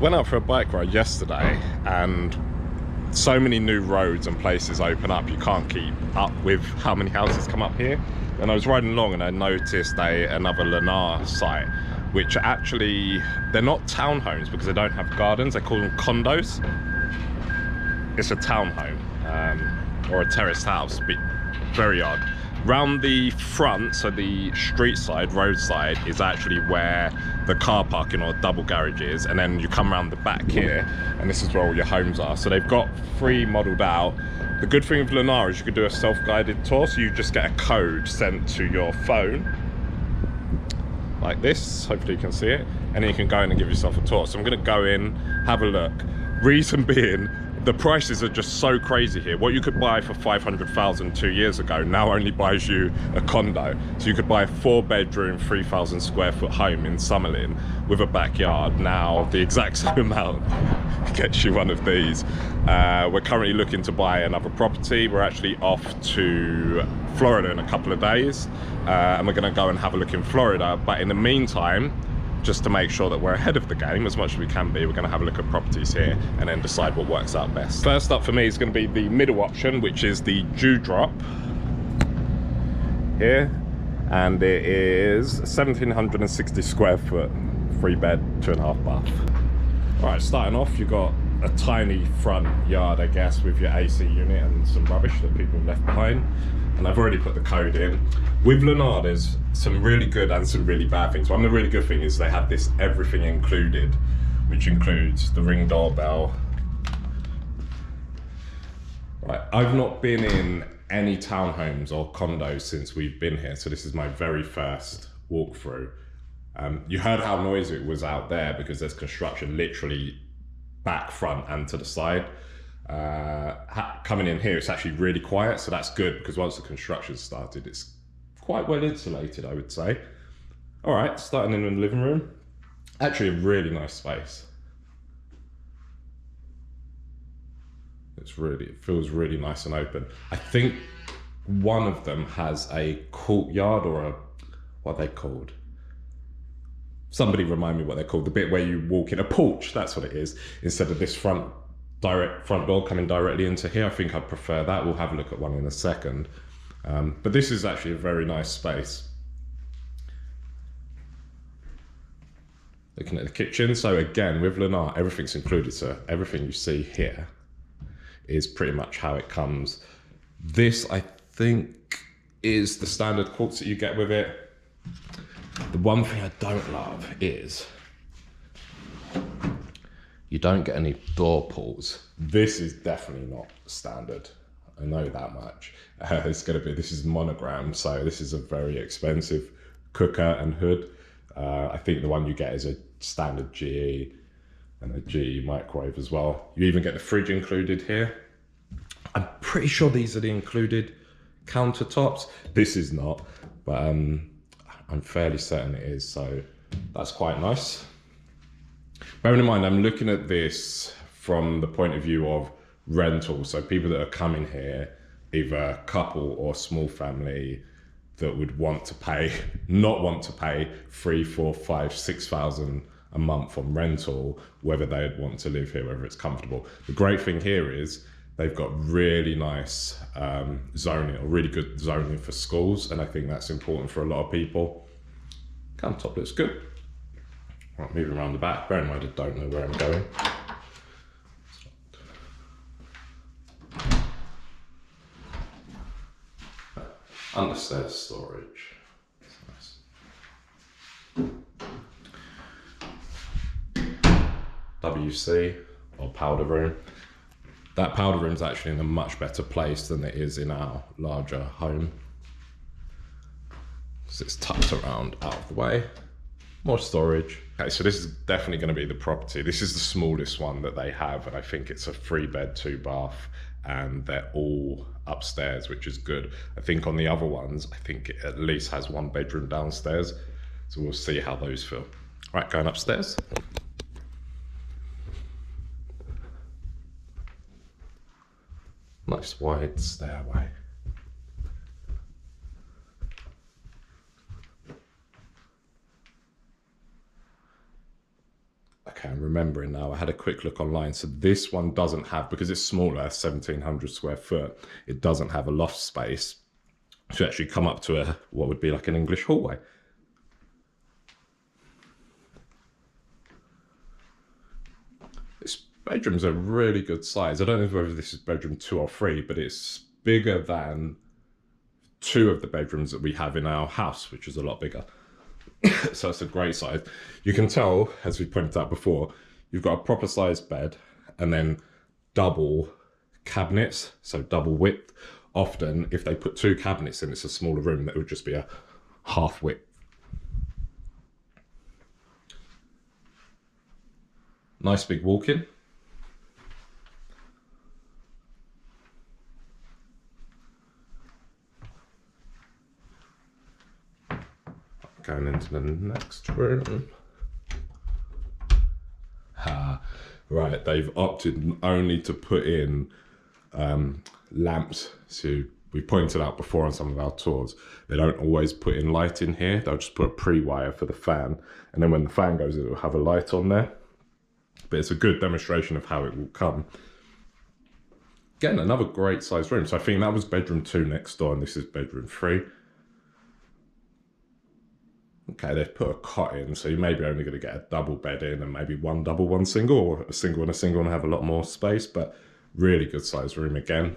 Went out for a bike ride yesterday and so many new roads and places open up, you can't keep up with how many houses come up here. And I was riding along and I noticed another Lennar site, which actually, they're not townhomes because they don't have gardens, they call them condos. It's a townhome, or a terraced house, but very odd. Round the front, so the street side, road side, is actually where the car parking or double garage is, and then you come around the back here, and this is where all your homes are. So they've got 3 modelled out. The good thing with Lennar is you could do a self-guided tour, so you just get a code sent to your phone, like this, hopefully you can see it, and then you can go in and give yourself a tour. So I'm gonna go in, have a look. Reason being, the prices are just so crazy here. What you could buy for 500,000 2 years ago now only buys you a condo. So you could buy a 4-bedroom, 3,000 square foot home in Summerlin with a backyard. Now the exact same amount gets you one of these. We're currently looking to buy another property. We're actually off to Florida in a couple of days, and we're gonna go and have a look in Florida. But in the meantime, just to make sure that we're ahead of the game as much as we can be, we're going to have a look at properties here and then decide what works out best. First up for me is going to be the middle option, which is the Dewdrop here, and it is 1,760 square foot, 3-bed, 2.5 bath. All right, starting off, you've got a tiny front yard, I guess, with your AC unit and some rubbish that people have left behind. And I've already put the code in. With Lennar, there's some really good and some really bad things. One of the really good things is they have this everything included, which includes the Ring doorbell. Right, I've not been in any townhomes or condos since we've been here, so this is my very first walkthrough. You heard how noisy it was out there because there's construction literally back, front and to the side. Coming in here, it's actually really quiet, so that's good because once the construction started, it's quite well insulated, I would say. All right, starting in the living room. Actually a really nice space. It feels really nice and open. I think one of them has a courtyard or what are they called? Somebody remind me what they're called. The bit where you walk in, a porch, that's what it is, instead of this direct front door coming directly into here. I think I'd prefer that. We'll have a look at one in a second. But this is actually a very nice space. Looking at the kitchen. So again, with Lennar, everything's included. So everything you see here is pretty much how it comes. This, I think, is the standard quartz that you get with it. The one thing I don't love is you don't get any door pulls. This is definitely not standard. I know that much. This is monogram, so this is a very expensive cooker and hood. I think the one you get is a standard GE and a GE microwave as well. You even get the fridge included here. I'm pretty sure these are the included countertops. This is not, but I'm fairly certain it is, so that's quite nice. Bearing in mind, I'm looking at this from the point of view of rental, so people that are coming here, either couple or small family, that would not want to pay 3, 4, 5, 6,000 a month on rental, whether they'd want to live here, whether it's comfortable. The great thing here is they've got really nice zoning, or really good zoning for schools, and I think that's important for a lot of people. Countertop looks good. Right, moving around the back, bear in mind I don't know where I'm going. Understairs storage. That's nice. WC, or powder room. That powder room's actually in a much better place than it is in our larger home. So it's tucked around out of the way. More storage. Okay, so this is definitely going to be the property. This is the smallest one that they have, and I think it's a 3-bed, 2-bath, and they're all upstairs, which is good. I think on the other ones, I think it at least has 1 bedroom downstairs. So we'll see how those feel. Right, going upstairs. Nice wide stairway. Okay, I'm remembering now. I had a quick look online. So this one doesn't have, because it's smaller, 1,700 square foot, it doesn't have a loft space to actually come up to a what would be like an English hallway. This bedroom's a really good size. I don't know whether this is bedroom 2 or 3, but it's bigger than 2 of the bedrooms that we have in our house, which is a lot bigger. So it's a great size. You can tell, as we pointed out before, you've got a proper sized bed and then double cabinets, so double width. Often, if they put 2 cabinets in, it's a smaller room that would just be a half width. Nice big walk-in. Going into the next room. Right, they've opted only to put in lamps. So we pointed out before on some of our tours, they don't always put in light in here. They'll just put a pre-wire for the fan, and then when the fan goes, it will have a light on there. But it's a good demonstration of how it will come. Again, another great sized room. So I think that was bedroom 2 next door, and this is bedroom 3. Okay, they've put a cot in, so you're maybe only going to get a double bed in and maybe 1 double, 1 single, or a single and have a lot more space, but really good sized room again.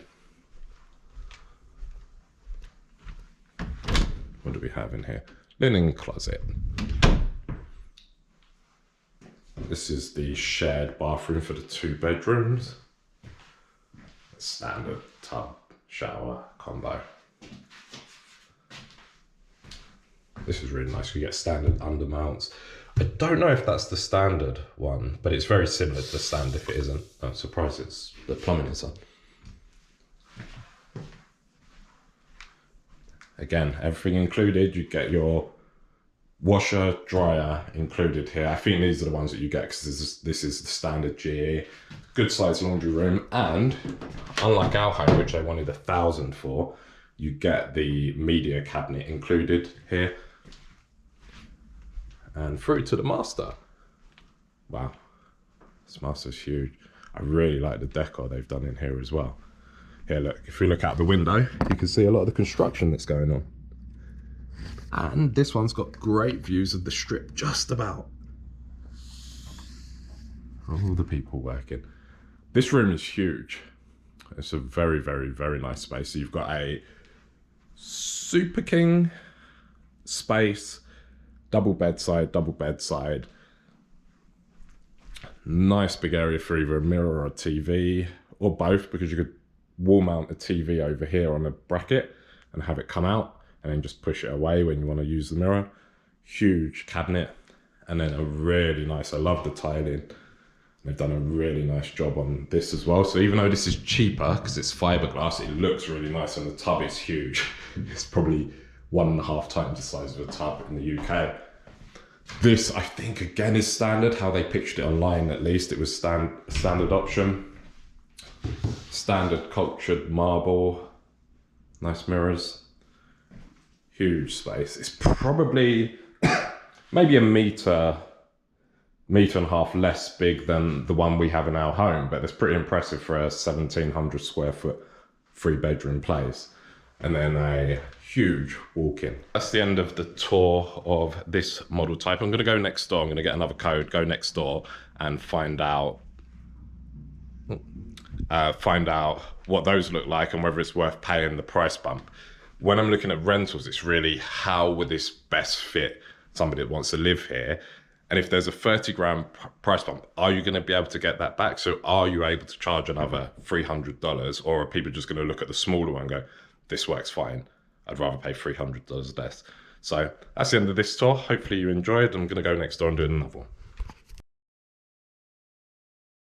What do we have in here? Linen closet. This is the shared bathroom for the 2 bedrooms. Standard tub, shower combo. This is really nice. We get standard undermounts. I don't know if that's the standard one, but it's very similar to the standard if it isn't. I'm surprised it's the plumbing is on. Again, everything included. You get your washer, dryer included here. I think these are the ones that you get because this is the standard GE. Good sized laundry room, and unlike our home, which they wanted 1,000 for, you get the media cabinet included here. And through to the master. Wow, this master's huge. I really like the decor they've done in here as well. Here, look, if we look out the window, you can see a lot of the construction that's going on. And this one's got great views of the strip, just about. All the people working. This room is huge. It's a very, very, very nice space. So you've got a super king space, double bedside. Nice big area for either a mirror or a TV, or both, because you could wall mount a TV over here on a bracket and have it come out and then just push it away when you want to use the mirror. Huge cabinet, and then a really nice, I love the tiling. They've done a really nice job on this as well. So even though this is cheaper because it's fiberglass, it looks really nice, and the tub is huge. It's probably 1.5 times the size of a tub in the UK. This, I think, again, is standard, how they pictured it online at least. It was standard option. Standard cultured marble. Nice mirrors. Huge space. It's probably maybe a metre and a half less big than the one we have in our home, but it's pretty impressive for a 1,700 square foot 3-bedroom place. And then a huge walk-in. That's the end of the tour of this model type. I'm going to go next door. I'm going to get another code, go next door and find out what those look like and whether it's worth paying the price bump. When I'm looking at rentals, it's really how would this best fit somebody that wants to live here. And if there's a 30 grand price bump, are you going to be able to get that back? So are you able to charge another $300, or are people just going to look at the smaller one and go, this works fine, I'd rather pay $300 less? So that's the end of this tour. Hopefully you enjoyed. I'm going to go next door and do another one.